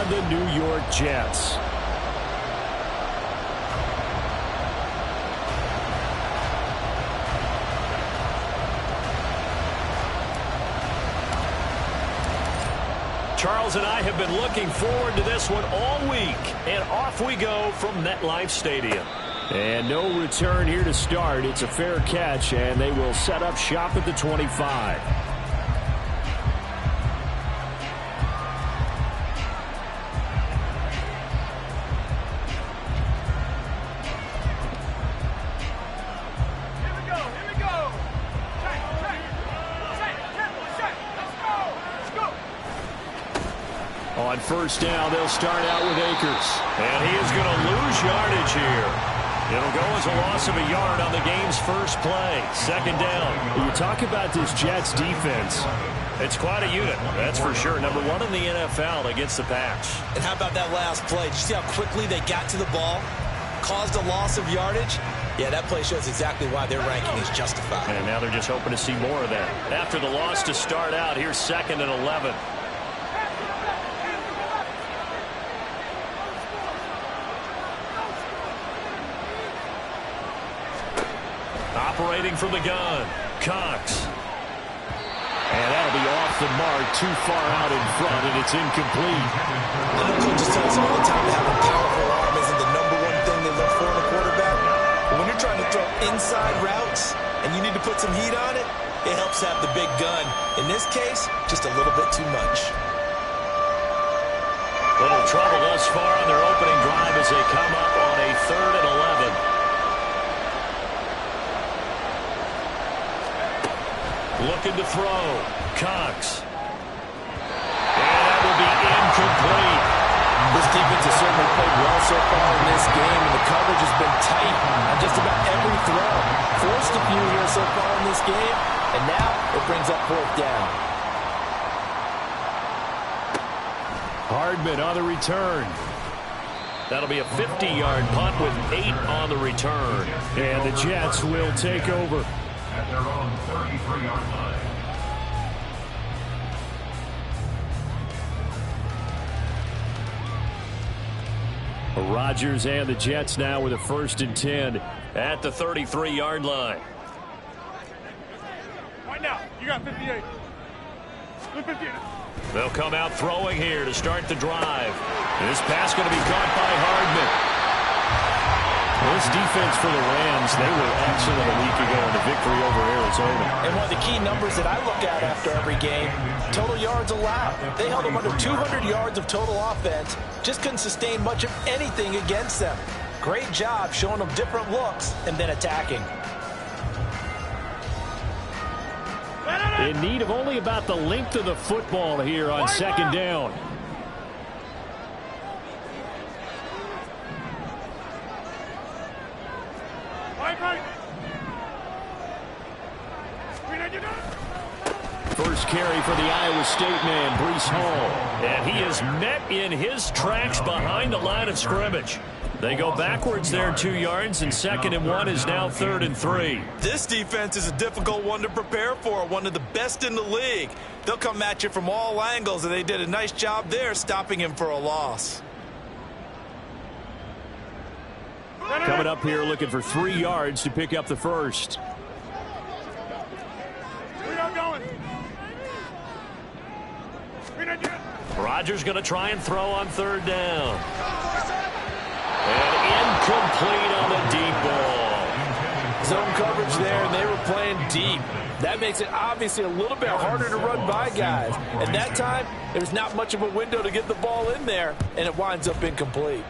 the New York Jets. Charles and I have been looking forward to this one all week. And off we go from MetLife Stadium. And no return here to start. It's a fair catch, and they will set up shop at the 25. On first down, they'll start out with Akers. And he is going to lose yardage here. It'll go as a loss of a yard on the game's first play. Second down. You talk about this Jets defense. It's quite a unit, that's for sure. Number one in the NFL against the pass. And how about that last play? Did you see how quickly they got to the ball? Caused a loss of yardage? Yeah, that play shows exactly why their ranking is justified. And now they're just hoping to see more of that. After the loss to start out, here's 2nd and 11. Operating from the gun, Cox. And that'll be off the mark, too far out in front, and it's incomplete. Coaches tell us all the time that having a powerful arm isn't the number one thing they look for in a quarterback. But when you're trying to throw inside routes and you need to put some heat on it, it helps have the big gun. In this case, just a little bit too much. Little trouble thus far on their opening drive as they come up on a 3rd and 11. Looking to throw. Cox. And that will be incomplete. This defense has certainly played well so far in this game, and the coverage has been tight on just about every throw. Forced a few here so far in this game, and now it brings up 4th down. Hardman on the return. That'll be a 50-yard punt with 8 on the return. And the Jets will take over. At their own 33-yard line. Rodgers and the Jets now with a 1st and 10 at the 33-yard line. Right now, you got 58. 58. They'll come out throwing here to start the drive. This pass going to be caught by Hardman. This defense for the Rams, they were excellent a week ago in the victory over Arizona. And one of the key numbers that I look at after every game, total yards allowed. They held them under 200 yards of total offense, just couldn't sustain much of anything against them. Great job showing them different looks and then attacking. In need of only about the length of the football here on 2nd down. First carry for the Iowa State man, Breece Hall. And he is met in his tracks behind the line of scrimmage. They go backwards there 2 yards, and 2nd and 1 is now 3rd and 3. This defense is a difficult one to prepare for, one of the best in the league. They'll come at you from all angles, and they did a nice job there stopping him for a loss. Coming up here looking for 3 yards to pick up the first. Rodgers going to try and throw on 3rd down. And incomplete on the deep ball. Zone coverage there, and they were playing deep. That makes it obviously a little bit harder to run by guys. And that time, there's not much of a window to get the ball in there, and it winds up incomplete.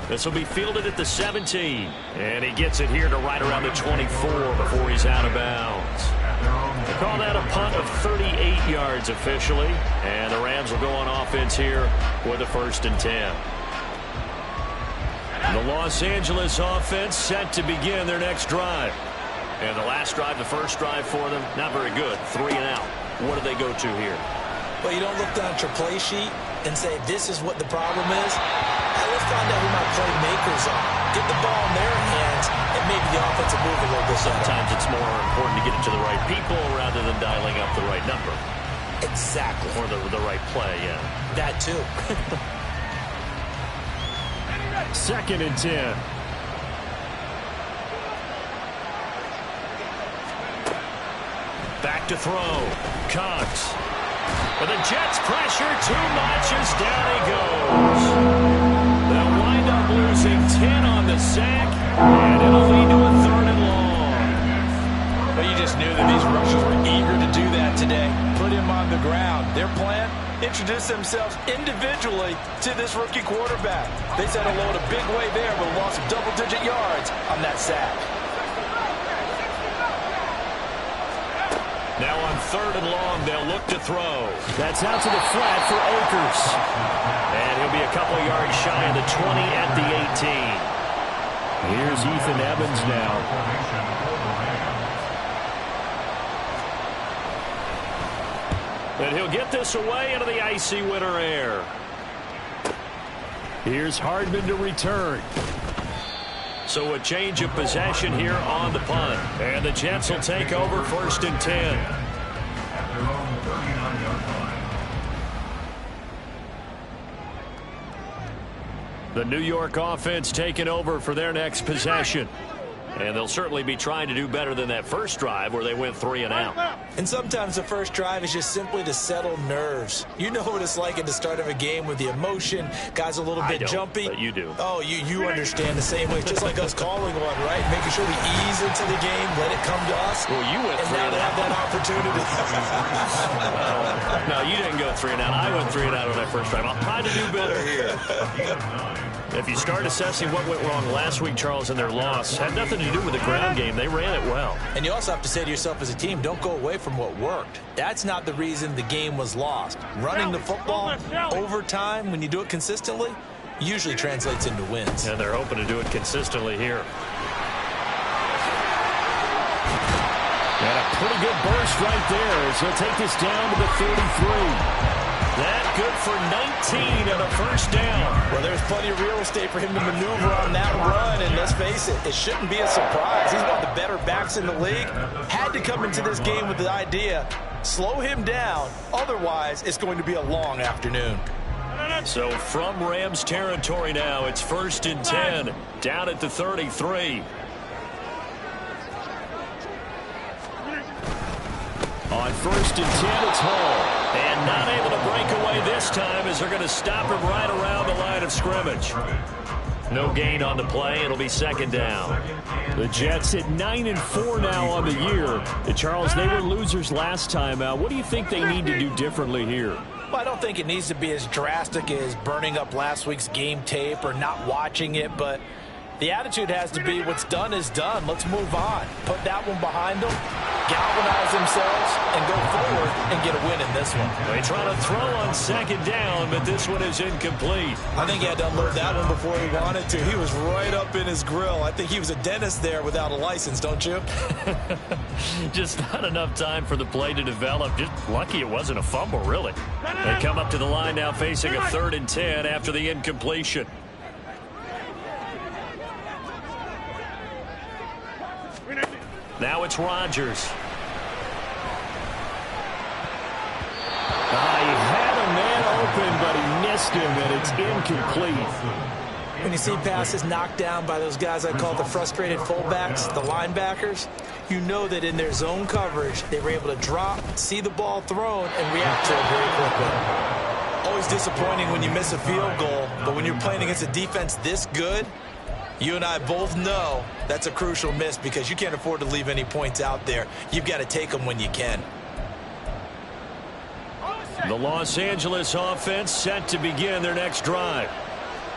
This will be fielded at the 17. And he gets it here to right around the 24 before he's out of bounds. They call that a punt of 38 yards officially. And the Rams will go on offense here with a 1st and 10. The Los Angeles offense set to begin their next drive. And the last drive, the first drive for them, not very good. 3 and out. What do they go to here? Well, you don't look down at your play sheet and say, this is what the problem is. Let's find out who my playmakers are. Get the ball in their hands, and maybe the offense will move a little bit. Sometimes it's more important to get it to the right people rather than dialing up the right number. Exactly. Or the right play, yeah. That too. 2nd and 10. Back to throw. Cox. But the Jets pressure too much as down he goes. They'll wind up losing 10 on the sack, and it'll lead to a 3rd and long. But you just knew that these rushers were eager to do that today. Put him on the ground. Their plan? Introduce themselves individually to this rookie quarterback. They said hello in a big way there with a loss of double-digit yards on that sack. Now on 3rd and long, they'll look to throw. That's out to the flat for Akers. And he'll be a couple of yards shy of the 20 at the 18. Here's Ethan Evans now. And he'll get this away into the icy winter air. Here's Hardman to return. So a change of possession here on the punt. And the Jets will take over 1st and 10. At their own 39-yard line. The New York offense taking over for their next possession. And they'll certainly be trying to do better than that first drive where they went 3 and out. And sometimes the first drive is just simply to settle nerves. You know what it's like at the start of a game with the emotion. Guys a little bit jumpy. But you do. Oh, you understand the same way. It's just like us calling one, right? Making sure we ease into the game, let it come to us. Well, you went 3 and out. Have that opportunity. No, you didn't go 3 and out. I went 3 and out on that first drive. I'll try to do better here. If you start assessing what went wrong last week, Charles, in their loss, had nothing to do with the ground game. They ran it well. And you also have to say to yourself as a team, don't go away from what worked. That's not the reason the game was lost. Running the football over time, when you do it consistently, usually translates into wins. And they're hoping to do it consistently here. And a pretty good burst right there as he'll take this down to the 33. That good for 19 and a first down. Well, there's plenty of real estate for him to maneuver on that run, and let's face it, it shouldn't be a surprise. He's one of the better backs in the league. Had to come into this game with the idea, slow him down, otherwise it's going to be a long afternoon. So from Rams territory now, it's 1st and 10, down at the 33. On 1st and 10, it's Hall. And not able to break away this time as they're going to stop him right around the line of scrimmage. No gain on the play. It'll be 2nd down. The Jets at 9-4 now on the year. Charles, they were losers last time out. What do you think they need to do differently here? Well, I don't think it needs to be as drastic as burning up last week's game tape or not watching it, but the attitude has to be what's done is done. Let's move on. Put that one behind them, galvanize themselves, and go forward and get a win in this one. They try to throw on 2nd down, but this one is incomplete. I think he had to unload that one before he wanted to. He was right up in his grill. I think he was a dentist there without a license, don't you? Just not enough time for the play to develop. Just lucky it wasn't a fumble, really. They come up to the line now facing a 3rd and 10 after the incompletion. Now it's Rodgers. He had a man open, but he missed him, and it's incomplete. When you see passes knocked down by those guys I call the frustrated fullbacks, the linebackers, you know that in their zone coverage, they were able to drop, see the ball thrown, and react to it very quickly. Always disappointing when you miss a field goal, but when you're playing against a defense this good, you and I both know that's a crucial miss because you can't afford to leave any points out there. You've got to take them when you can. The Los Angeles offense set to begin their next drive.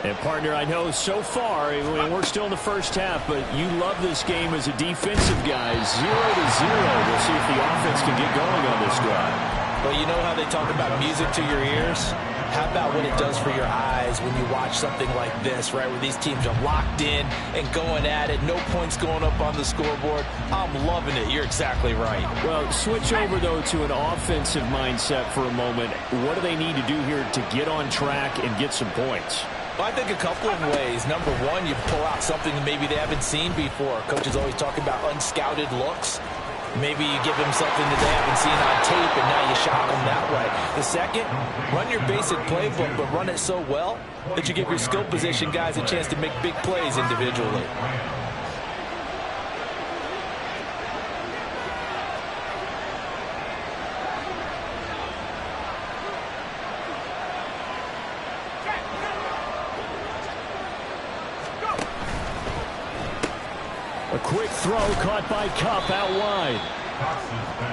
And, partner, I know so far, we're still in the first half, but you love this game as a defensive guy. 0-0. We'll see if the offense can get going on this drive. Well, you know how they talk about music to your ears? How about what it does for your eyes when you watch something like this, right, where these teams are locked in and going at it, no points going up on the scoreboard? I'm loving it. You're exactly right. Well, switch over, though, to an offensive mindset for a moment. What do they need to do here to get on track and get some points? Well, I think a couple of ways. Number one, you pull out something maybe they haven't seen before. Coaches always talk about unscouted looks. Maybe you give them something that they haven't seen on tape, and now you shock them that way. The second, run your basic playbook, but run it so well that you give your skill position guys a chance to make big plays individually. A quick throw caught by Kupp out wide.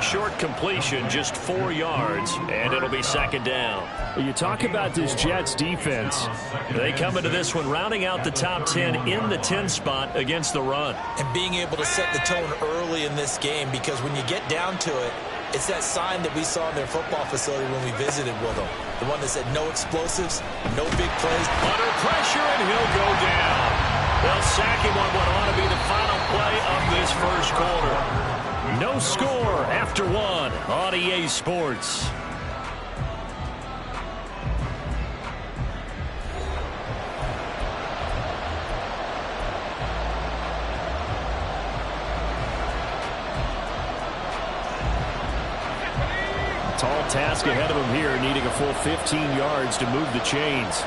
Short completion, just 4 yards, and it'll be second down. You talk about this Jets defense. They come into this one rounding out the top 10 in the 10 spot against the run. And being able to set the tone early in this game, because when you get down to it, it's that sign that we saw in their football facility when we visited with them. The one that said no explosives, no big plays. Under pressure, and he'll go down. They'll sack him on what ought to be the final play of this first quarter. No score after 1 on EA Sports. Tall task ahead of him here, needing a full 15 yards to move the chains.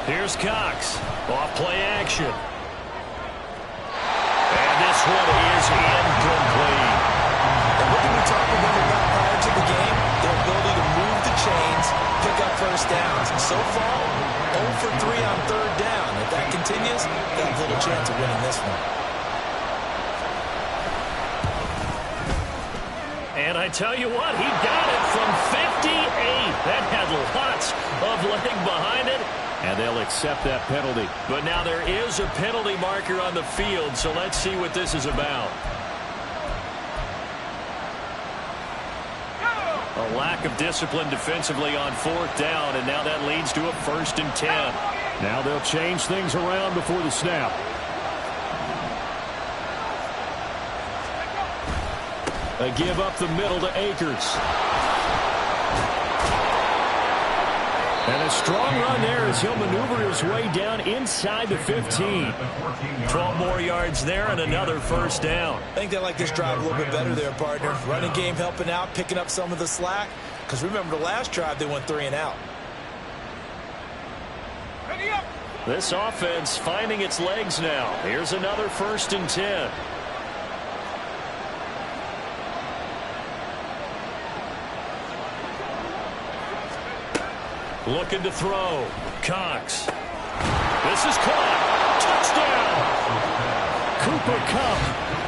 Here's Cox. Off play action. And this one is incomplete. And what did we talk about prior to the game? Their ability to move the chains, pick up first downs. And so far, 0 for 3 on third down. If that continues, they have little chance of winning this one. And I tell you what, he got it from 58. That had lots of leg behind it. And they'll accept that penalty. But now there is a penalty marker on the field, so let's see what this is about. A lack of discipline defensively on 4th down, and now that leads to a 1st and 10. Now they'll change things around before the snap. A give up the middle to Akers. And a strong run there as he'll maneuver his way down inside the 15. 12 more yards there and another 1st down. I think they like this drive a little bit better there, partner. Running game helping out, picking up some of the slack. Because remember the last drive, they went 3 and out. This offense finding its legs now. Here's another 1st and 10. Looking to throw. Cox. This is caught. Touchdown. Cooper Kupp.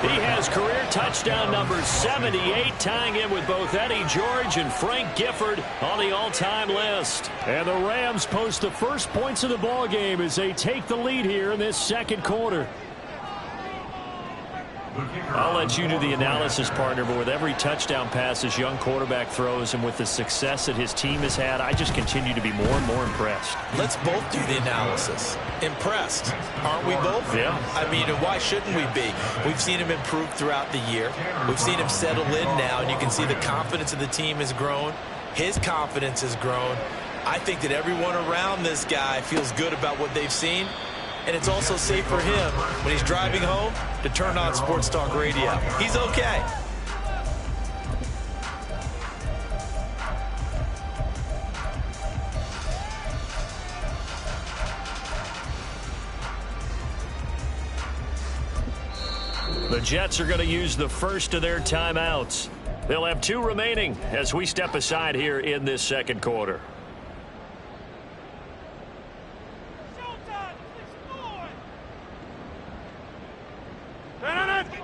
He has career touchdown number 78, tying in with both Eddie George and Frank Gifford on the all-time list. And the Rams post the first points of the ball game as they take the lead here in this second quarter. I'll let you do the analysis, partner, but with every touchdown pass this young quarterback throws and with the success that his team has had, I just continue to be more and more impressed. Let's both do the analysis. Impressed, aren't we both? Yeah. I mean, why shouldn't we be? We've seen him improve throughout the year. We've seen him settle in now, and you can see the confidence of the team has grown. His confidence has grown. I think that everyone around this guy feels good about what they've seen. And it's also safe for him when he's driving home to turn on Sports Talk Radio. He's okay. The Jets are going to use the first of their timeouts. They'll have 2 remaining as we step aside here in this second quarter.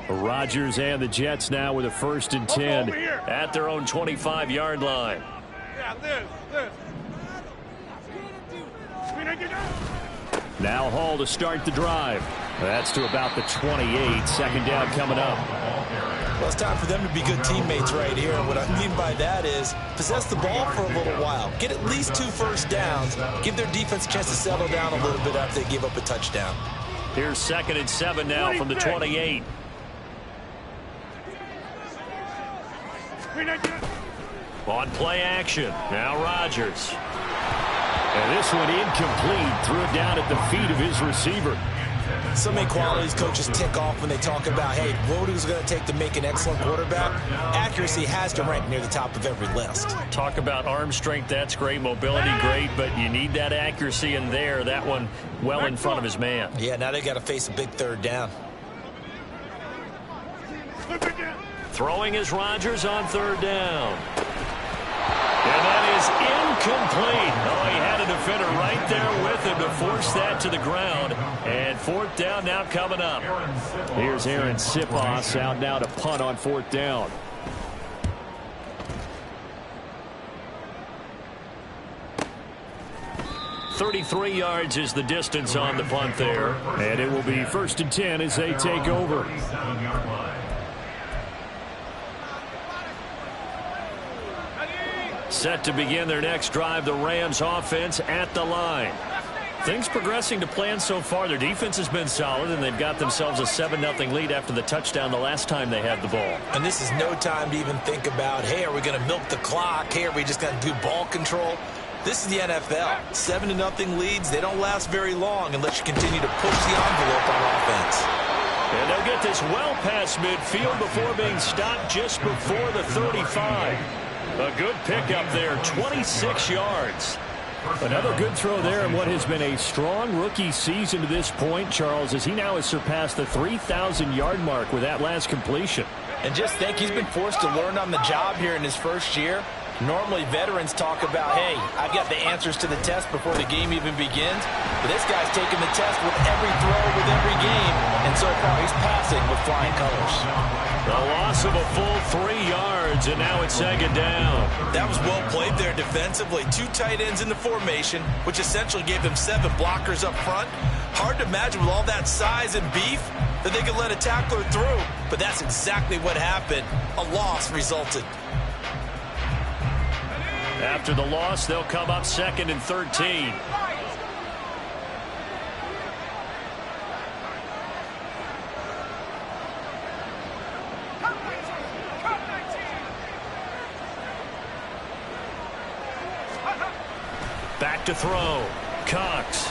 Rodgers and the Jets now with a 1st and 10 at their own 25-yard line. Now Hall to start the drive. That's to about the 28. Second down coming up. Well, it's time for them to be good teammates right here. And what I mean by that is possess the ball for a little while. Get at least 2 first downs. Give their defense a chance to settle down a little bit after they give up a touchdown. Here's 2nd and 7 now from the 28. On play action. Now Rodgers. And this one incomplete. Threw it down at the feet of his receiver. So many qualities coaches tick off when they talk about, hey, what is it going to take to make an excellent quarterback? Accuracy has to rank near the top of every list. Talk about arm strength, that's great. Mobility, great, but you need that accuracy in there. That one well in front of his man. Yeah, now they got to face a big third down. Throwing is Rodgers on third down. And that is incomplete. Oh, he had a defender right there with him to force that to the ground. And fourth down now coming up. Here's Aaron Sipos out now to punt on fourth down. .33 yards is the distance on the punt there. And it will be 1st and 10 as they take over. Set to begin their next drive, the Rams offense at the line. Things progressing to plan so far. Their defense has been solid, and they've got themselves a 7-0 lead after the touchdown the last time they had the ball. And this is no time to even think about, hey, are we going to milk the clock? Hey, are we just going to do ball control? This is the NFL. 7-0 leads, they don't last very long unless you continue to push the envelope on offense. And they'll get this well past midfield before being stopped just before the 35. A good pickup there, 26 yards. Another good throw there in what has been a strong rookie season to this point, Charles, as he now has surpassed the 3,000-yard mark with that last completion. And just think, he's been forced to learn on the job here in his first year. Normally, veterans talk about, hey, I've got the answers to the test before the game even begins. But this guy's taking the test with every throw, with every game. And so far, he's passing with flying colors. The loss of a full 3 yards, and now it's second down. That was well played there defensively. 2 tight ends in the formation, which essentially gave them 7 blockers up front. Hard to imagine with all that size and beef that they could let a tackler through. But that's exactly what happened. A loss resulted. After the loss, they'll come up 2nd and 13. Back to throw. Cox.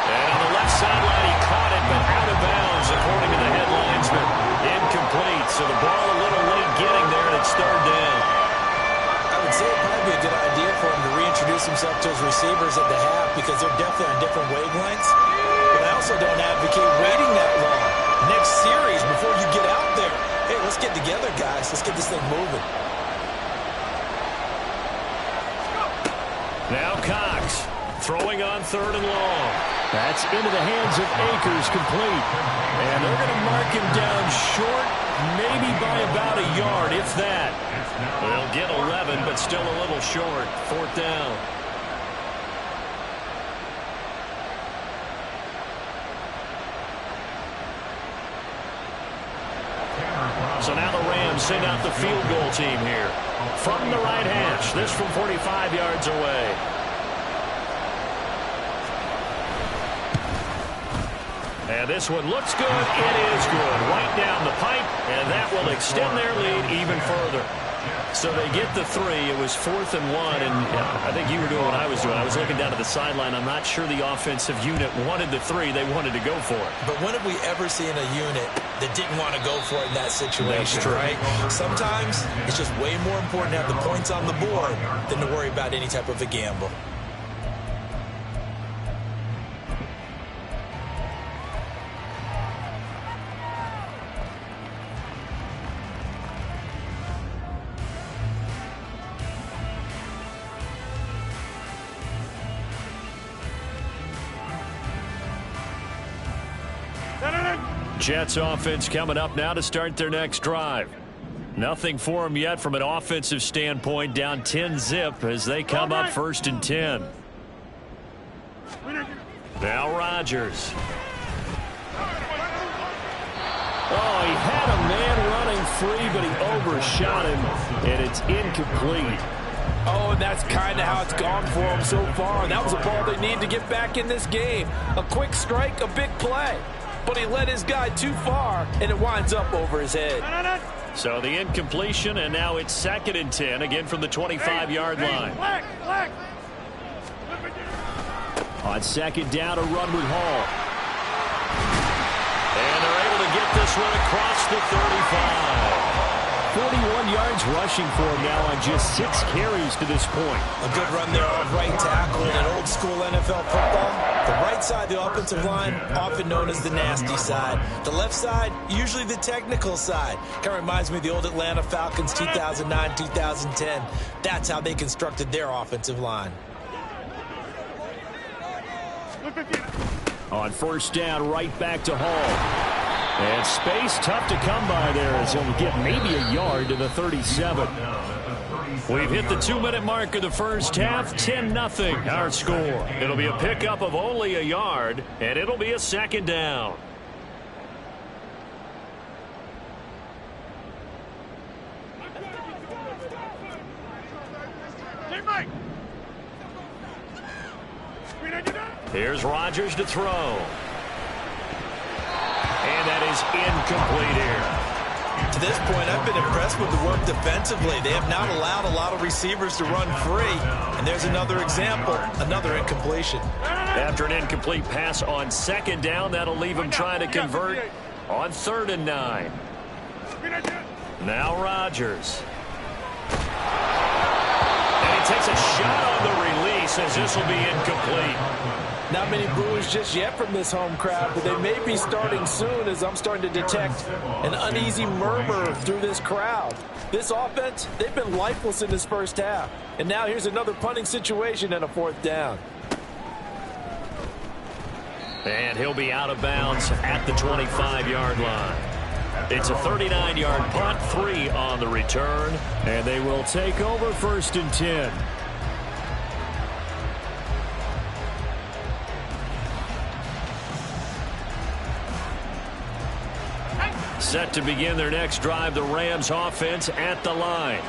And on the left sideline, he caught it, but out of bounds, according to the headlinesman. Incomplete, so the ball a little late getting there, and it's third down. I would say it'd probably be a good idea for him to reintroduce himself to his receivers at the half because they're definitely on different wavelengths. But I also don't advocate waiting that long. Next series, before you get out there, hey, let's get together, guys. Let's get this thing moving. Now Cox throwing on 3rd and long. That's into the hands of Akers, complete. And they're going to mark him down short, maybe by about a yard, if that. They'll get 11, but still a little short. 4th down. So now the Rams send out the field goal team here. From the right hash, this from 45 yards away. And this one looks good. It is good. Right down the pipe, and that will extend their lead even further. So they get the 3. It was 4th and 1, and I think you were doing what I was doing. I was looking down at the sideline. I'm not sure the offensive unit wanted the 3. They wanted to go for it. But when have we ever seen a unit that didn't want to go for it in that situation, right? Sometimes it's just way more important to have the points on the board than to worry about any type of a gamble. Jets offense coming up now to start their next drive. Nothing for them yet from an offensive standpoint, down 10-zip as they come up 1st and 10. Now Rodgers. Oh, he had a man running free, but he overshot him, and it's incomplete. Oh, and that's kind of how it's gone for them so far. That was a ball they need to get back in this game. A quick strike, a big play. But he led his guy too far, and it winds up over his head. So the incompletion, and now it's 2nd and 10, again from the 25-yard line. On second down, a run with Hall. And they're able to get this one across the 35. 41 yards rushing for him now on just 6 carries to this point. A good run there off right tackle in an old school NFL football. The right side, the offensive line, often known as the nasty side. The left side, usually the technical side. Kind of reminds me of the old Atlanta Falcons 2009, 2010. That's how they constructed their offensive line. On first down, right back to Hall. And space tough to come by there as he'll get maybe a yard to the 37. We've hit the 2-minute mark of the first half, 10-0 our score. It'll be a pickup of only a yard, and it'll be a second down. Here's Rodgers to throw. And that is incomplete here. To this point, I've been impressed with the work defensively. They have not allowed a lot of receivers to run free. And there's another example, another incompletion. After an incomplete pass on second down, that'll leave him trying to convert on 3rd and 9. Now Rodgers. And he takes a shot on the release as this will be incomplete. Not many boos just yet from this home crowd, but they may be starting soon as I'm starting to detect an uneasy murmur through this crowd. This offense, they've been lifeless in this first half. And now here's another punting situation and a 4th down. And he'll be out of bounds at the 25-yard line. It's a 39-yard punt, 3 on the return, and they will take over 1st and 10. Set to begin their next drive, the Rams offense at the line.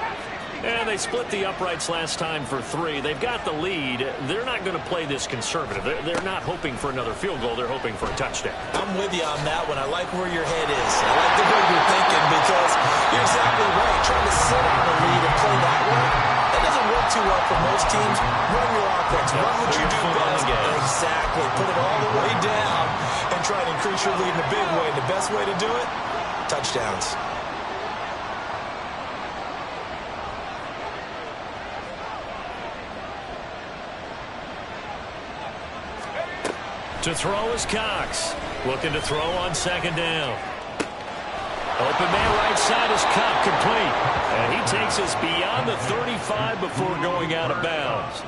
And they split the uprights last time for 3. They've got the lead. They're not going to play this conservative. They're not hoping for another field goal. They're hoping for a touchdown. I'm with you on that one. I like where your head is. I like the way you're thinking because you're exactly right. Trying to sit on the lead and play that way, that doesn't work too well for most teams. Run your offense. Run what you do best. Exactly. Put it all the way down and try to increase your lead in a big way. And the best way to do it, touchdowns. To throw is Cox. Looking to throw on second down. Open man right side is Cup, complete. And he takes us beyond the 35 before going out of bounds.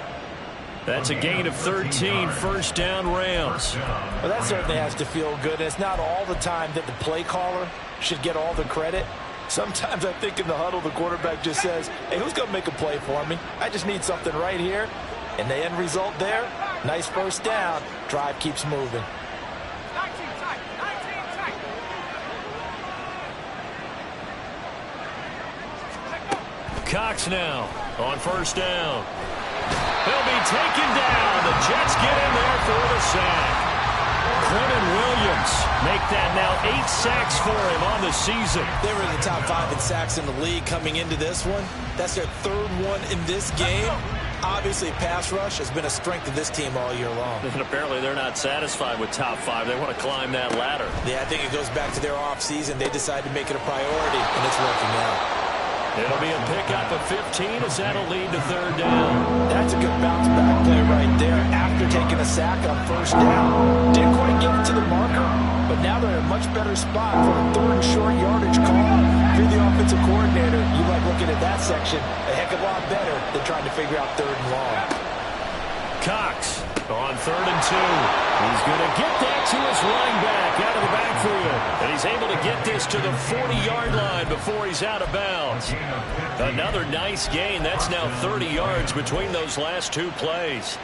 That's a gain of 13, 1st down Rams. Well, that certainly has to feel good. And it's not all the time that the play caller should get all the credit. Sometimes I think in the huddle the quarterback just says, hey, who's going to make a play for me? I just need something right here. And the end result there, nice 1st down. Drive keeps moving. Cox now on 1st down. He'll be taken down. The Jets get in there for the sack. Quentin Williams make that now 8 sacks for him on the season. They were in the top 5 in sacks in the league coming into this one. That's their 3rd one in this game. Obviously, pass rush has been a strength of this team all year long. And apparently they're not satisfied with top 5. They want to climb that ladder. Yeah, I think it goes back to their offseason. They decided to make it a priority, and it's working out. It'll be a pickup of 15 as that'll lead to 3rd down. That's a good bounce back play right there after taking a sack on 1st down. Didn't quite get it to the marker, but now they're in a much better spot for a 3rd and short yardage call. If you're the offensive coordinator, you like looking at that section a heck of a lot better than trying to figure out 3rd and long. Cox on 3rd and 2. He's going to get that to his running back out of the backfield. And he's able to get this to the 40-yard line before he's out of bounds. Another nice gain. That's now 30 yards between those last 2 plays.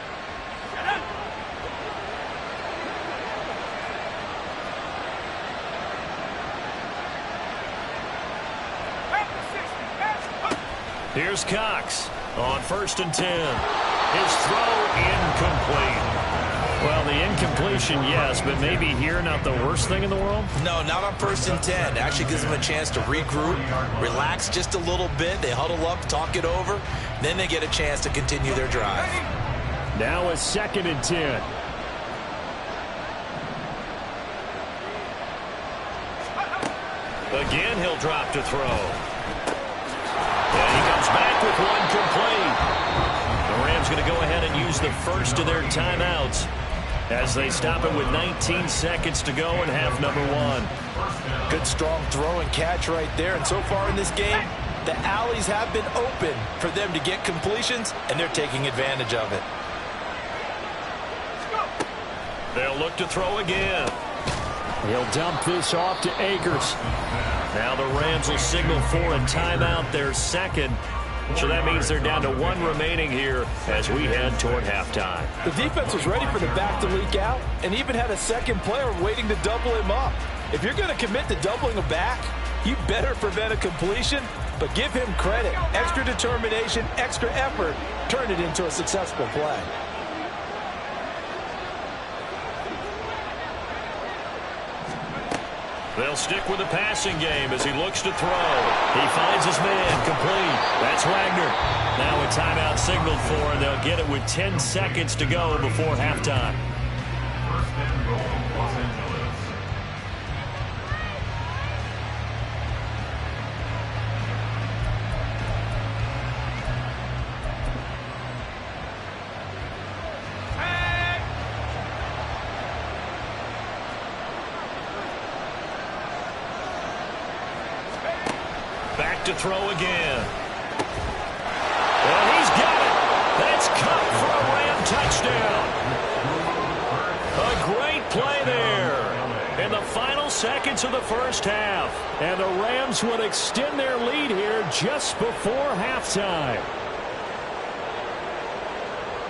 Here's Cox on 1st and 10. His throw incomplete. Well, the incompletion, yes, but maybe here not the worst thing in the world? No, not on 1st and 10. Actually gives them a chance to regroup, relax just a little bit. They huddle up, talk it over. Then they get a chance to continue their drive. Now it's 2nd and 10. Again, he'll drop to throw. And he comes back with one complete. The Rams going to go ahead and use the first of their timeouts as they stop it with 19 seconds to go in half number one. Good strong throw and catch right there. And so far in this game, the alleys have been open for them to get completions, and they're taking advantage of it. They'll look to throw again. He'll dump this off to Akers. Now the Rams will signal for a timeout, their second. So that means they're down to one remaining here as we head toward halftime. The defense was ready for the back to leak out and even had a second player waiting to double him up. If you're going to commit to doubling a back, you better prevent a completion, but give him credit. Extra determination, extra effort, turn it into a successful play. They'll stick with the passing game as he looks to throw. He finds his man, complete. That's Wagner. Now a timeout signaled for, and they'll get it with 10 seconds to go before halftime. First and goal, Los Angeles. Back to throw again. And he's got it. That's caught for a Ram touchdown. A great play there in the final seconds of the first half. And the Rams would extend their lead here just before halftime.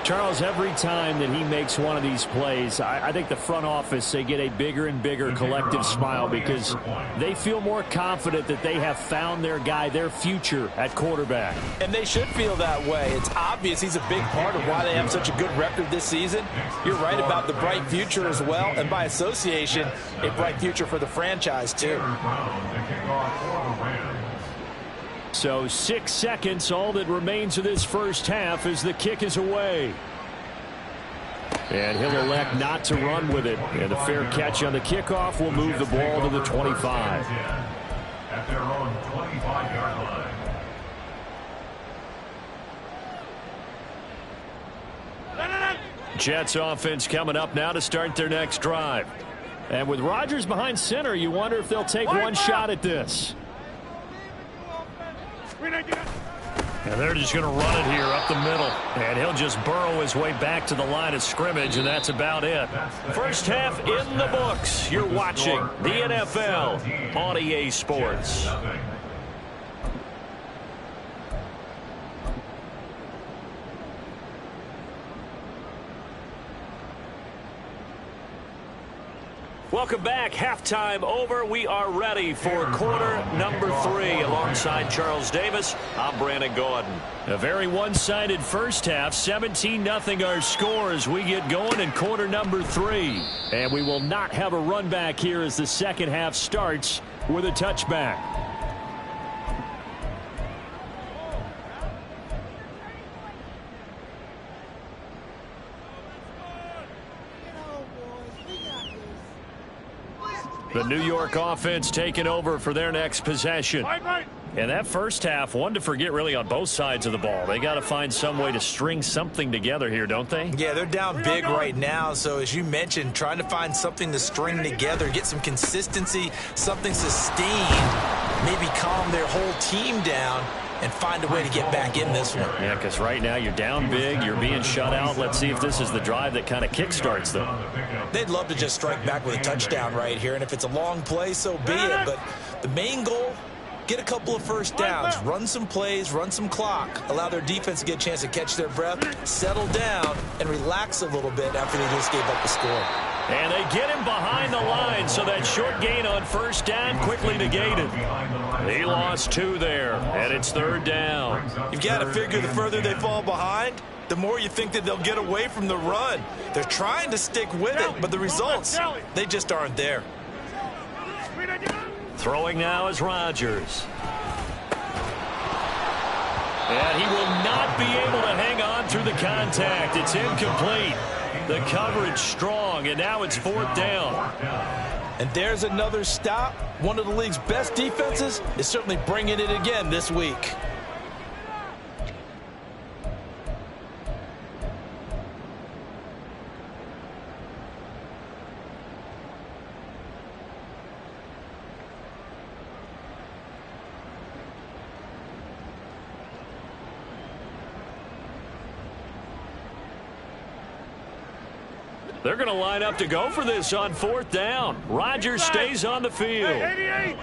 Charles, every time that he makes one of these plays, I think the front office, they get a bigger and bigger collective smile because they feel more confident that they have found their guy, their future at quarterback. And they should feel that way. It's obvious he's a big part of why they have such a good record this season. You're right about the bright future as well, and by association, a bright future for the franchise too. So 6 seconds, all that remains of this first half as the kick is away. And he'll elect not to run with it. And a fair catch on the kickoff will move the ball to the 25. At their own 25-yard line. Jets offense coming up now to start their next drive. And with Rodgers behind center, you wonder if they'll take one shot at this. And they're just going to run it here up the middle. And he'll just burrow his way back to the line of scrimmage, and that's about it. First half in the books. You're watching the NFL on EA Sports. Welcome back. Halftime over. We are ready for quarter number 3. Alongside Charles Davis, I'm Brandon Gordon. A very one-sided first half. 17-0 our score as we get going in quarter number 3. And we will not have a run back here as the second half starts with a touchback. The New York offense taking over for their next possession. And that first half, one to forget really on both sides of the ball. They got to find some way to string something together here, don't they? Yeah, they're down big right now. So as you mentioned, trying to find something to string together, get some consistency, something sustained, maybe calm their whole team down and find a way to get back in this one. Yeah, because right now you're down big, you're being shut out. Let's see if this is the drive that kind of kickstarts them. They'd love to just strike back with a touchdown right here, and if it's a long play, so be it. But the main goal, get a couple of first downs, run some plays, run some clock, allow their defense to get a chance to catch their breath, settle down, and relax a little bit after they just gave up the score. And they get him behind the line, so that short gain on first down quickly negated. He lost 2 there, and it's third down. You've got to figure the further they fall behind, the more you think that they'll get away from the run. They're trying to stick with it, but the results, they just aren't there. Throwing now is Rodgers. And he will not be able to hang on through the contact. It's incomplete. The coverage strong, and now it's fourth down. And there's another stop. One of the league's best defenses is certainly bringing it again this week. They're going to line up to go for this on 4th down. Rodgers stays on the field. 88.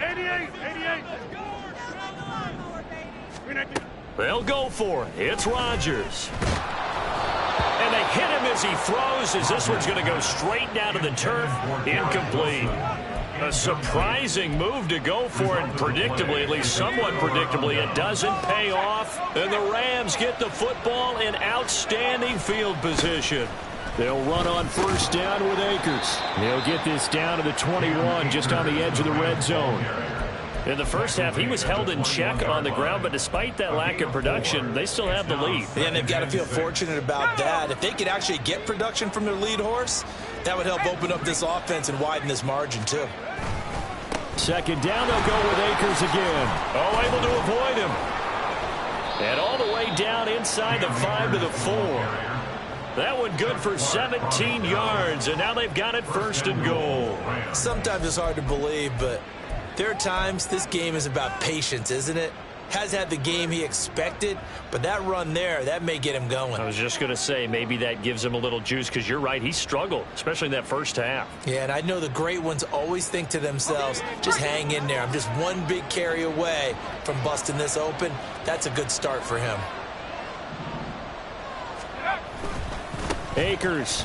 They'll go for it. It's Rodgers. And they hit him as he throws, as this one's going to go straight down to the turf. Incomplete. A surprising move to go for it, predictably, at least somewhat predictably, it doesn't pay off. And the Rams get the football in outstanding field position. They'll run on 1st down with Akers. They'll get this down to the 21, just on the edge of the red zone. In the first half, he was held in check on the ground, but despite that lack of production, they still have the lead. Yeah, and they've got to feel fortunate about that. If they could actually get production from their lead horse, that would help open up this offense and widen this margin, too. 2nd down, they'll go with Akers again. Oh, able to avoid him. And all the way down inside the 5 to the 4. That one good for 17 yards, and now they've got it 1st and goal. Sometimes it's hard to believe, but there are times this game is about patience, isn't it? Has had the game he expected, but that run there, that may get him going. I was just going to say, maybe that gives him a little juice, because you're right, he struggled, especially in that first half. Yeah, and I know the great ones always think to themselves, just hang in there. I'm just one big carry away from busting this open. That's a good start for him. Akers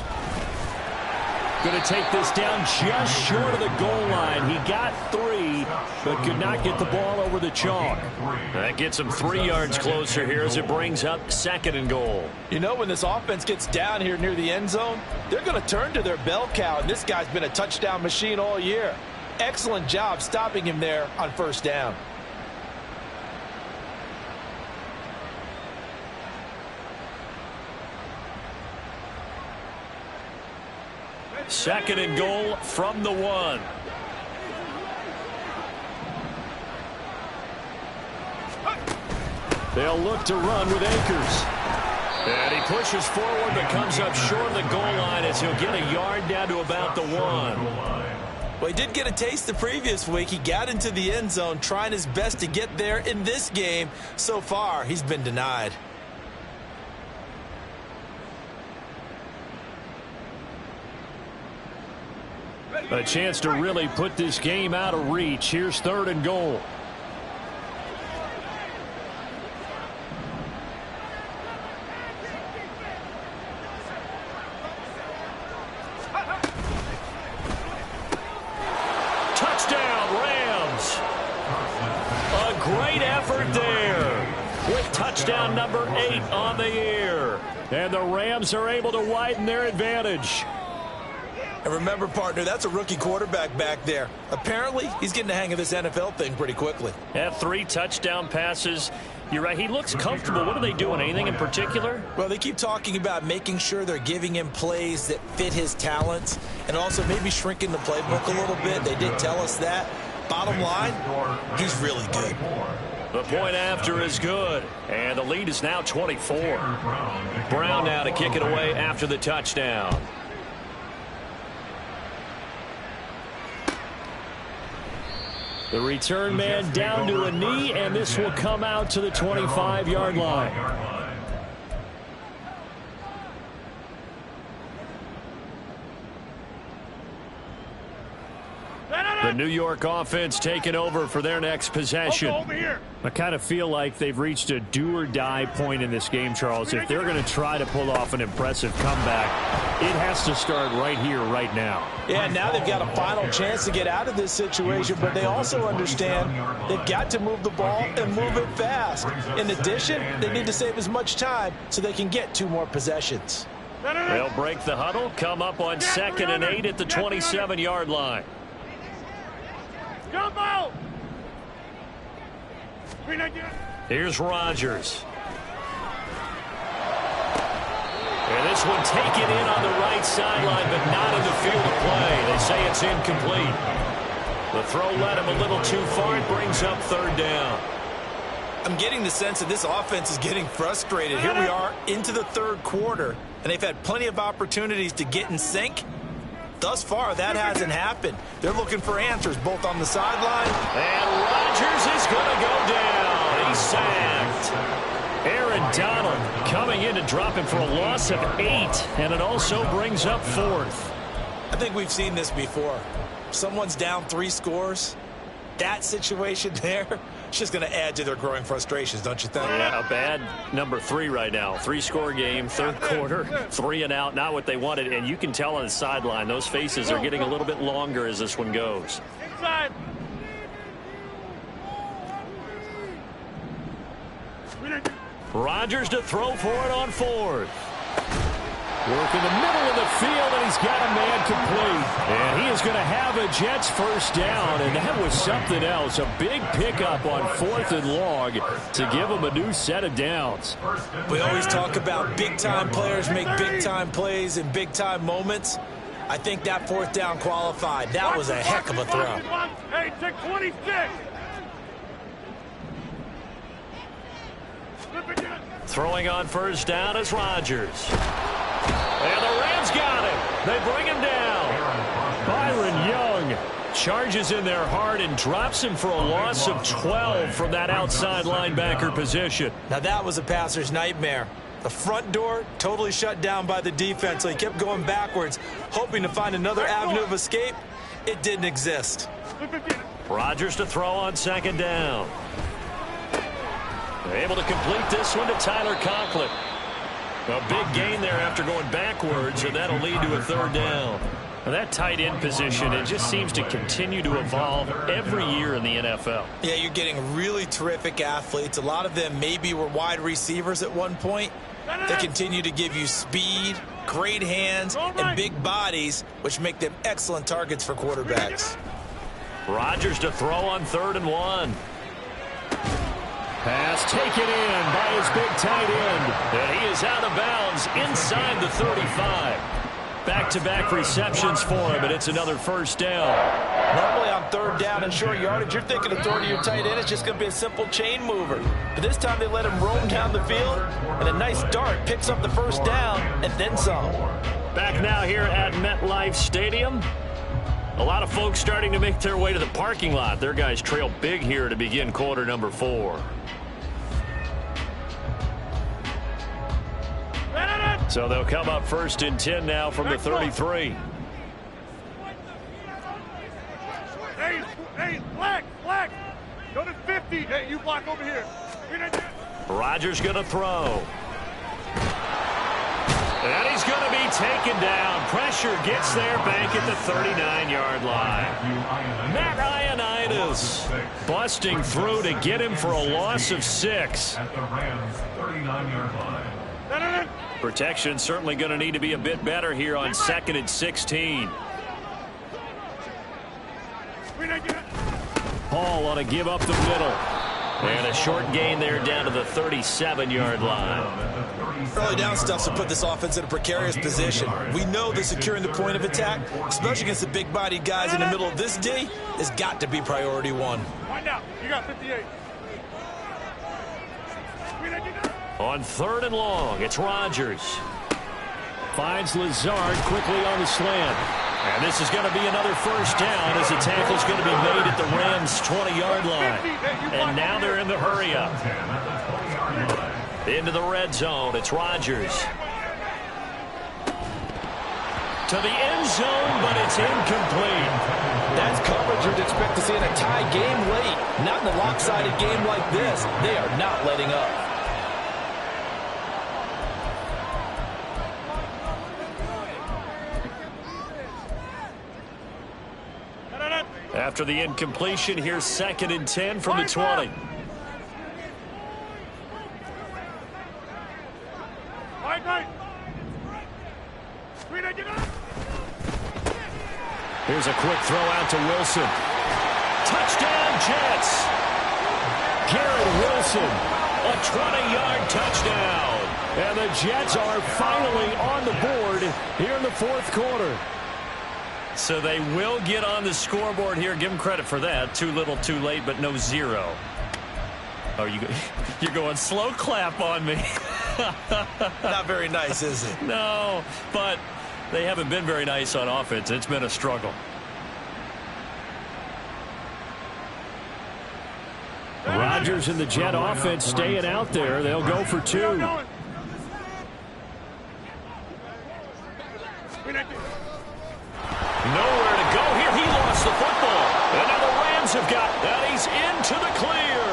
going to take this down just short of the goal line. He got 3, but could not get the ball over the chalk. That gets him 3 yards closer here as it brings up 2nd and goal. You know, when this offense gets down here near the end zone, they're going to turn to their bell cow, and this guy's been a touchdown machine all year. Excellent job stopping him there on 1st down. Second and goal from the 1. They'll look to run with Akers. And he pushes forward but comes up short of the goal line as he'll get a yard down to about the 1. Well, he did get a taste the previous week. He got into the end zone trying his best to get there in this game. So far, he's been denied. A chance to really put this game out of reach. Here's 3rd and goal. Touchdown, Rams. A great effort there with touchdown number 8 on the year. And the Rams are able to widen their advantage. And remember, partner, that's a rookie quarterback back there. Apparently, he's getting the hang of this NFL thing pretty quickly. Yeah, 3 touchdown passes. You're right. He looks comfortable. What are they doing? Anything in particular? Well, they keep talking about making sure they're giving him plays that fit his talents and also maybe shrinking the playbook a little bit. They did tell us that. Bottom line, he's really good. The point after is good. And the lead is now 24. Brown now to kick it away after the touchdown. The return man down to a knee, and this will come out to the 25-yard line. The New York offense taking over for their next possession. I kind of feel like they've reached a do-or-die point in this game, Charles. If they're going to try to pull off an impressive comeback, it has to start right here, right now. Yeah, now they've got a final chance to get out of this situation, but they also understand they've got to move the ball and move it fast. In addition, they need to save as much time so they can get 2 more possessions. They'll break the huddle, come up on 2nd and 8 at the 27-yard line. Here's Rodgers. And this one taken in on the right sideline, but not in the field of play. They say it's incomplete. The throw led him a little too far. It brings up third down. I'm getting the sense that this offense is getting frustrated. Here we are into the third quarter, and they've had plenty of opportunities to get in sync. Thus far, that hasn't happened. They're looking for answers both on the sideline. And Rodgers is going to go down. He's sacked. Aaron Donald coming in to drop him for a loss of 8, and it also brings up fourth. I think we've seen this before. Someone's down 3 scores. That situation there, it's just going to add to their growing frustrations, don't you think? Yeah, a bad number 3 right now. 3-score game, third quarter, 3 and out, not what they wanted. And you can tell on the sideline, those faces are getting a little bit longer as this one goes. Inside. Rodgers to throw for it on fourth. Work in the middle of the field, and he's got a man complete. And he is going to have a Jets first down, and that was something else. A big pickup on 4th and long to give him a new set of downs. We always talk about big-time players make big-time plays in big-time moments. I think that 4th down qualified. That was a heck of a throw. Hey, take 26. Throwing on first down is Rodgers. And the Rams got him. They bring him down. Byron Young charges in there hard and drops him for a loss of 12 from that outside linebacker position. Now that was a passer's nightmare. The front door totally shut down by the defense, so he kept going backwards, hoping to find another avenue of escape. It didn't exist. Rodgers to throw on second down. Able to complete this one to Tyler Conklin. A big gain there after going backwards, and that'll lead to a third down. Now that tight end position, it just seems to continue to evolve every year in the NFL. Yeah, you're getting really terrific athletes. A lot of them maybe were wide receivers at one point. They continue to give you speed, great hands, and big bodies, which make them excellent targets for quarterbacks. Rodgers to throw on 3rd and 1. Pass taken in by his big tight end. And he is out of bounds inside the 35. Back-to-back receptions for him, and it's another first down. Normally on 3rd down and short yardage, you're thinking of throwing to your tight end. It's just going to be a simple chain mover. But this time they let him roam down the field, and a nice dart picks up the first down and then some. Back now here at MetLife Stadium. A lot of folks starting to make their way to the parking lot. Their guys trail big here to begin quarter number 4. So they'll come up 1st and 10 now from the 33. Hey, black. Go to 50. Hey, you block over here. Rodgers going to throw. And he's going to be taken down. Pressure gets there back at the 39-yard line. Matt Ioannidis busting through to get him for a loss of 6. At the Rams' 39-yard line. Protection certainly going to need to be a bit better here on 2nd and 16. Paul on a give up the middle. And a short gain there down to the 37-yard line. Early down stuff to put this offense in a precarious position. We know that securing the point of attack, especially against the big-bodied guys in the middle of this D, has got to be priority 1. Find out. You got 58. On 3rd and long, it's Rodgers. Finds Lazard quickly on the slant. And this is going to be another first down as the tackle's going to be made at the Rams' 20-yard line. And now they're in the hurry-up. Into the red zone, it's Rodgers. To the end zone, but it's incomplete. That's coverage you'd expect to see in a tie game late. Not in a lopsided game like this. They are not letting up. After the incompletion, here's 2nd and 10 from the 20. Here's a quick throw out to Wilson. Touchdown, Jets. Garrett Wilson, a 20-yard touchdown. And the Jets are finally on the board here in the fourth quarter. So they will get on the scoreboard here. Give them credit for that. Too little, too late, but no zero. Oh, you're going slow clap on me. Not very nice, is it? No, but they haven't been very nice on offense. It's been a struggle. Rodgers and the Jet offense staying out there. They'll go for two. Nowhere to go here. He lost the football. And now the Rams have got that. He's into the clear.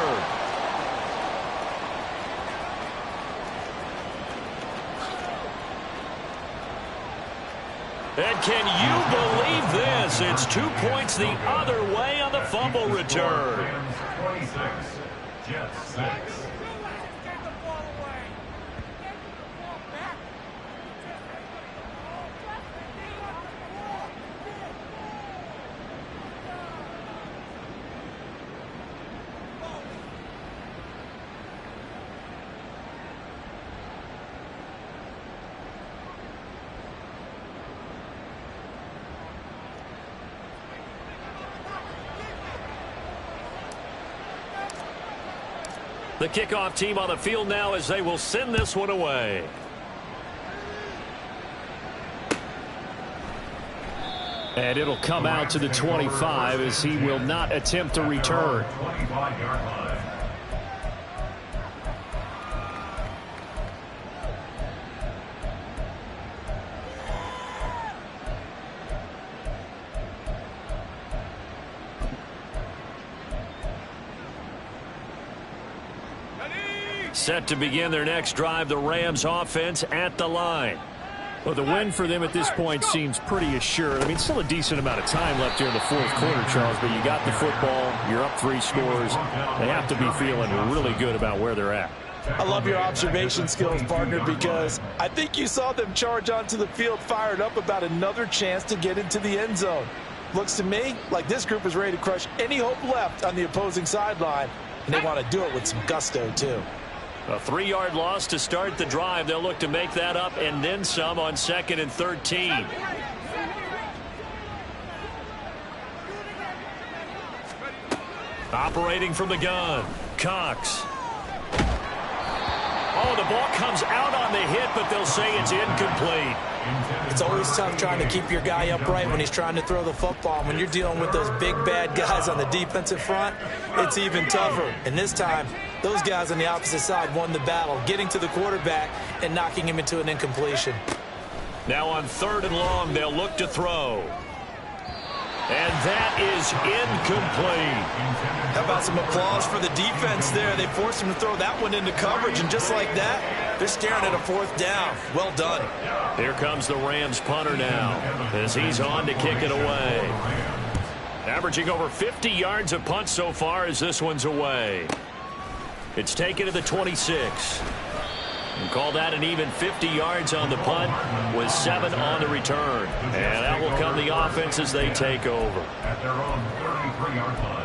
And can you believe this? It's 2 points the other way on the fumble return. Rams 26, Jets 6. The kickoff team on the field now as they will send this one away. And it'll come out to the 25 as he will not attempt to return. 25-yard line. Set to begin their next drive, the Rams offense at the line. Well, the win for them at this point seems pretty assured. I mean, still a decent amount of time left here in the fourth quarter, Charles, but you got the football, you're up 3 scores. They have to be feeling really good about where they're at. I love your observation skills, partner, because I think you saw them charge onto the field fired up about another chance to get into the end zone. Looks to me like this group is ready to crush any hope left on the opposing sideline, and they want to do it with some gusto, too. A 3-yard loss to start the drive. They'll look to make that up and then some on 2nd and 13. Operating from the gun, Cox. Oh, the ball comes out on the hit, but they'll say it's incomplete. It's always tough trying to keep your guy upright when he's trying to throw the football. When you're dealing with those big, bad guys on the defensive front, it's even tougher. And this time, those guys on the opposite side won the battle, getting to the quarterback and knocking him into an incompletion. Now on 3rd and long, they'll look to throw. And that is incomplete. How about some applause for the defense there? They forced him to throw that one into coverage, and just like that, they're staring at a 4th down. Well done. Here comes the Rams punter now as he's on to kick it away. Averaging over 50 yards a punt so far as this one's away. It's taken to the 26. And call that an even 50 yards on the punt with 7 on the return. And that will come the offense as they take over. At their own 33-yard line.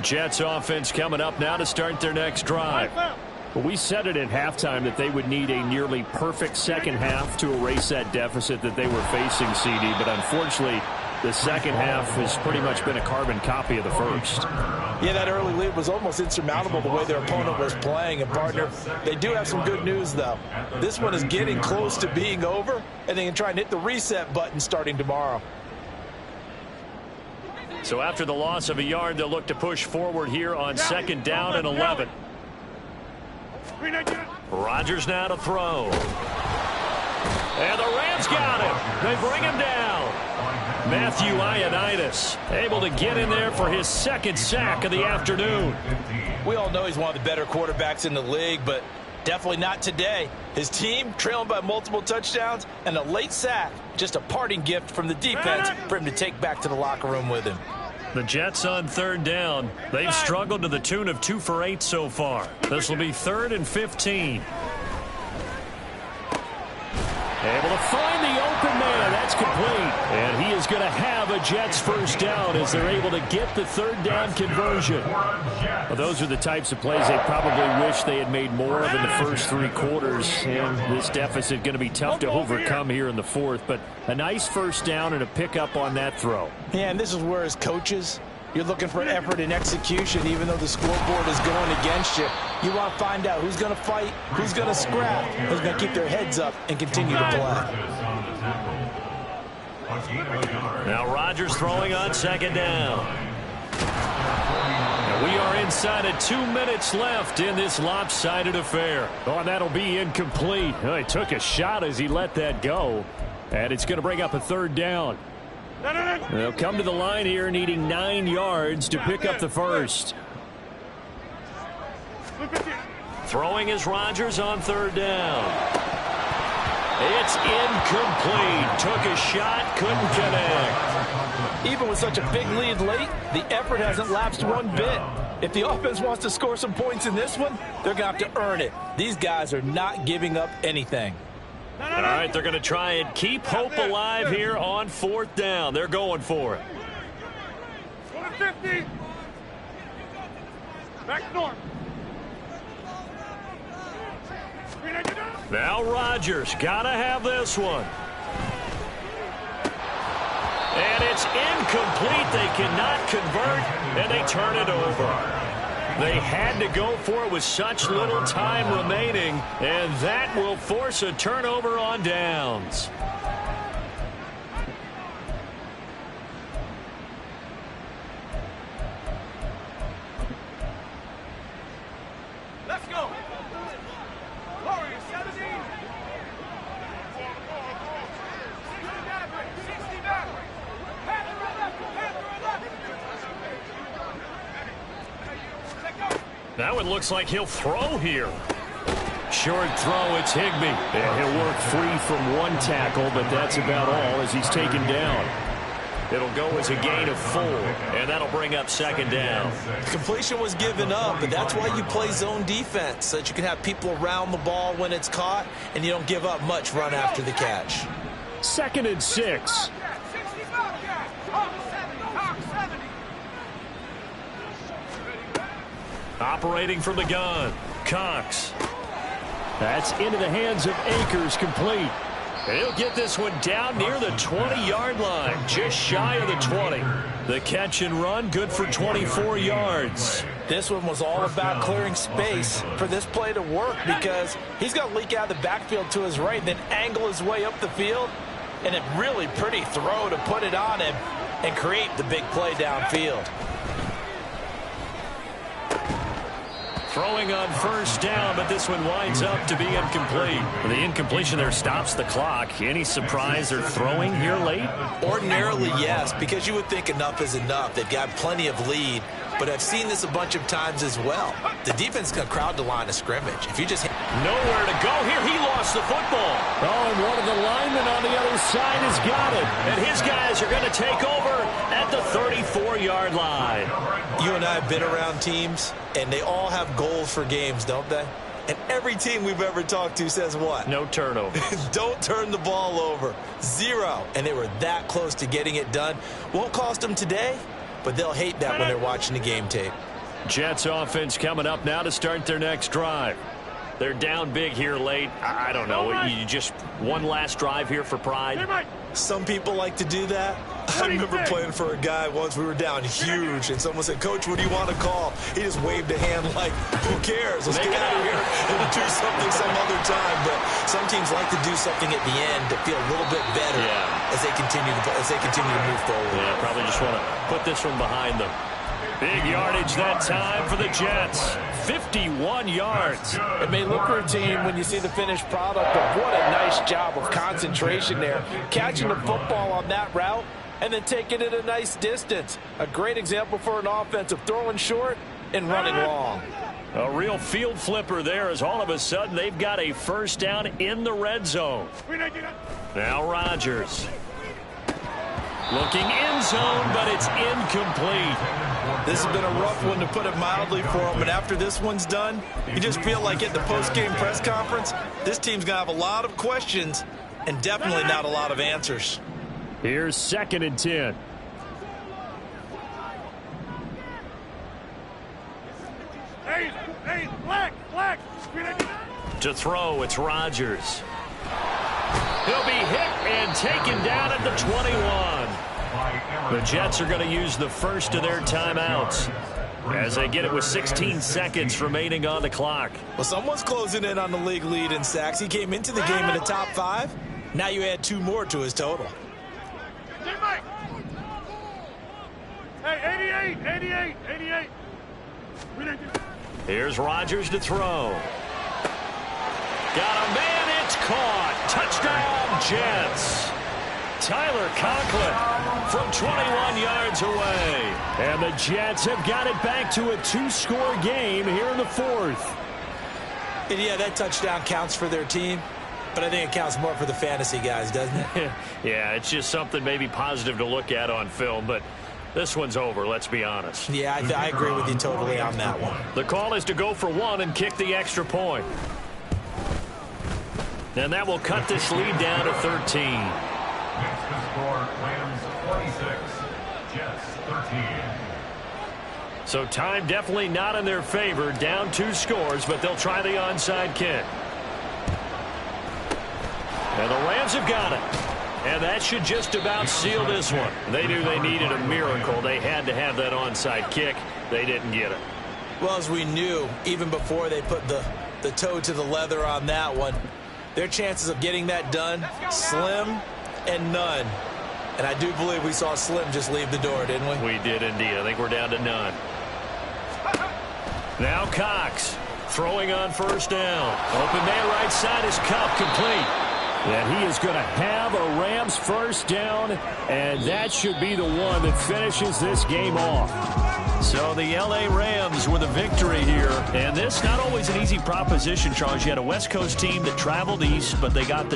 Jets offense coming up now to start their next drive. Well, we said it at halftime that they would need a nearly perfect second half to erase that deficit that they were facing, CD. But unfortunately, the second half has pretty much been a carbon copy of the first. Yeah, that early lead was almost insurmountable the way their opponent was playing. And, partner, they do have some good news, though. This one is getting close to being over, and they can try and hit the reset button starting tomorrow. So after the loss of a yard, they'll look to push forward here on 2nd down and 11. Rodgers now to throw. And the Rams got him. They bring him down. Matthew Ioannidis able to get in there for his 2nd sack of the afternoon. We all know he's one of the better quarterbacks in the league, but definitely not today. His team trailing by multiple touchdowns and a late sack. Just a parting gift from the defense for him to take back to the locker room with him. The Jets on 3rd down. They've struggled to the tune of 2 for 8 so far. This will be 3rd and 15. Able to find the open incomplete. And he is going to have a Jets first down as they're able to get the third down conversion. Well, those are the types of plays they probably wish they had made more of in the first 3 quarters. And this deficit going to be tough to overcome here in the fourth. But a nice first down and a pickup on that throw. Yeah, and this is where as coaches, you're looking for effort and execution, even though the scoreboard is going against you. You want to find out who's going to fight, who's going to scrap, who's going to keep their heads up and continue to play. Now Rodgers throwing on second down. And we are inside of 2 minutes left in this lopsided affair. Oh, and that'll be incomplete. Oh, he took a shot as he let that go. And it's going to bring up a third down. They'll come to the line here needing 9 yards to pick up the first. Throwing is Rodgers on third down. It's incomplete. Took a shot, couldn't connect. Even with such a big lead late, the effort hasn't lapsed one bit. If the offense wants to score some points in this one, they're going to have to earn it. These guys are not giving up anything. All right, they're going to try and keep hope alive here on fourth down. They're going for it. 50. Back north. Now Rodgers got to have this one. And it's incomplete. They cannot convert, and they turn it over. They had to go for it with such little time remaining, and that will force a turnover on downs. Let's go. Warriors 17. 60 back. Now it looks like he'll throw here. Short throw, it's Higbee. And he'll work free from one tackle, but that's about all as he's taken down. It'll go as a gain of 4, and that'll bring up second down. Completion was given up, but that's why you play zone defense, so that you can have people around the ball when it's caught, and you don't give up much run after the catch. 2nd and 6. Operating from the gun, Cox. That's into the hands of Akers, complete. And he'll get this one down near the 20-yard line, just shy of the 20. The catch and run, good for 24 yards. This one was all about clearing space for this play to work because he's going to leak out of the backfield to his right, then angle his way up the field, and a really pretty throw to put it on him and create the big play downfield. Throwing on first down, but this one winds up to be incomplete. The incompletion there stops the clock. Any surprise they're throwing here late? Ordinarily, yes, because you would think enough is enough. They've got plenty of lead, but I've seen this a bunch of times as well. The defense can crowd the line of scrimmage. If you just nowhere to go here, he lost the football. Oh, and one of the linemen on the other side has got it. And his guys are going to take over at the 34-yard line. You and I have been around teams, and they all have goals for games, don't they? And every team we've ever talked to says what? No turnover. Don't turn the ball over. 0. And they were that close to getting it done. Won't cost them today, but they'll hate that when they're watching the game tape. Jets offense coming up now to start their next drive. They're down big here late. I don't know. You just one last drive here for pride. Some people like to do that. I remember playing for a guy once. We were down huge, and someone said, "Coach, what do you want to call?" He just waved a hand like, "Who cares? Let's get out of here and do something some other time." But some teams like to do something at the end to feel a little bit better as they continue to move forward. Yeah, probably just want to put this one behind them. Big yardage that time for the Jets. 51 yards. It may look routine when you see the finished product, but what a nice job of concentration there. Catching the football on that route and then taking it a nice distance. A great example for an offensive throwing short and running long. A real field flipper there as all of a sudden they've got a first down in the red zone. Now Rodgers. Looking end zone, but it's incomplete. This has been a rough one, to put it mildly, for them. But after this one's done, you just feel like at the post-game press conference, this team's going to have a lot of questions and definitely not a lot of answers. Here's 2nd and 10. Hey, black. To throw, it's Rodgers. He'll be hit and taken down at the 21. The Jets are going to use the first of their timeouts as they get it with 16 seconds remaining on the clock. Well, someone's closing in on the league lead in sacks. He came into the game in the top 5. Now you add 2 more to his total. Hey, 88. Here's Rodgers to throw. Got a man, it's caught. Touchdown, Jets. Tyler Conklin from 21 yards away. And the Jets have got it back to a 2-score game here in the 4th. And yeah, that touchdown counts for their team, but I think it counts more for the fantasy guys, doesn't it? Yeah, it's just something maybe positive to look at on film, but this one's over, let's be honest. Yeah, I agree with you totally on that one. The call is to go for 1 and kick the extra point. And that will cut this lead down to 13. Next to score, Rams 26, Jets 13. So time definitely not in their favor. Down 2 scores, but they'll try the onside kick. And the Rams have got it. And that should just about seal this one. They knew they needed a miracle. They had to have that onside kick. They didn't get it. Well, as we knew, even before they put the toe to the leather on that one, their chances of getting that done, slim and none. And I do believe we saw Slim just leave the door, didn't we? We did indeed. I think we're down to none. Now Cox throwing on 1st down. Open man right side is Cup, complete. And he is going to have a Rams 1st down, and that should be the one that finishes this game off. So the L.A. Rams with a victory here. And this not always an easy proposition, Charles. You had a West Coast team that traveled east, but they got the